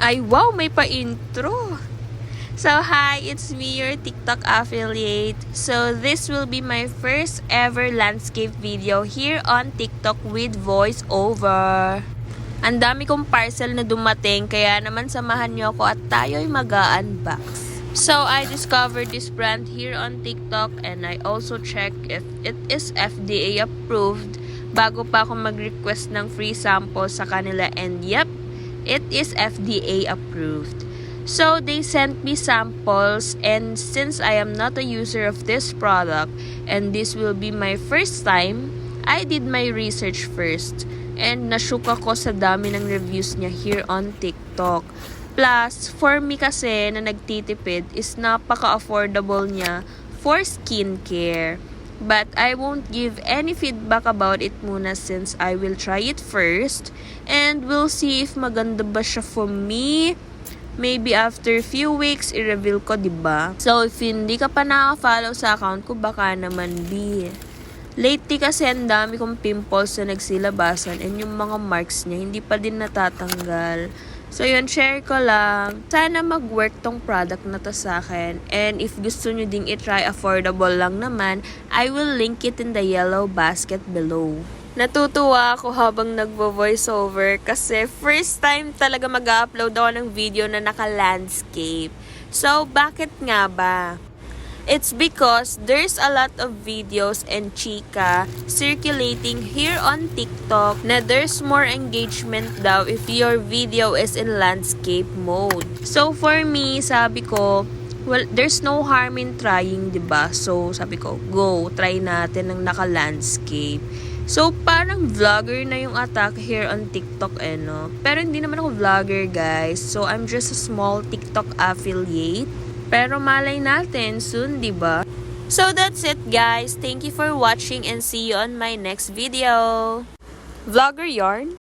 Ay, wow, may pa-intro. So, hi, it's me, your TikTok affiliate. So, this will be my first ever landscape video here on TikTok with voiceover. Ang dami kong parcel na dumating, kaya naman samahan niyo ako at tayo'y mag-unbox. So, I discovered this brand here on TikTok and I also checked if it is FDA approved bago pa ako mag-request ng free sample sa kanila, and yep, it is FDA approved. So, they sent me samples, and since I am not a user of this product and this will be my first time, I did my research first. And nashook ako sa dami ng reviews niya here on TikTok. Plus, for me kasi na nagtitipid is napaka-affordable niya for skincare. But I won't give any feedback about it muna since I will try it first. And we'll see if maganda ba siya for me. Maybe after few weeks, i-reveal ko, diba? So, if hindi ka pa nakaka-follow sa account ko, baka naman lately kasi ang dami kong pimples na nagsilabasan and yung mga marks niya hindi pa din natatanggal. So yun, share ko lang. Sana mag-work tong product na to sa akin. And if gusto nyo ding i-try, affordable lang naman, I will link it in the yellow basket below. Natutuwa ako habang nagvo-voiceover kasi first time talaga mag-upload ako ng video na naka-landscape. So, bakit nga ba? It's because there's a lot of videos and chika circulating here on TikTok na there's more engagement daw if your video is in landscape mode. So for me, sabi ko, well, there's no harm in trying, diba? So sabi ko, go, try natin ng naka-landscape. So parang vlogger na yung attack here on TikTok, no? Pero hindi naman ako vlogger, guys. So I'm just a small TikTok affiliate. Pero malay natin soon, diba? So that's it, guys. Thank you for watching and see you on my next video. Vlogger yarn?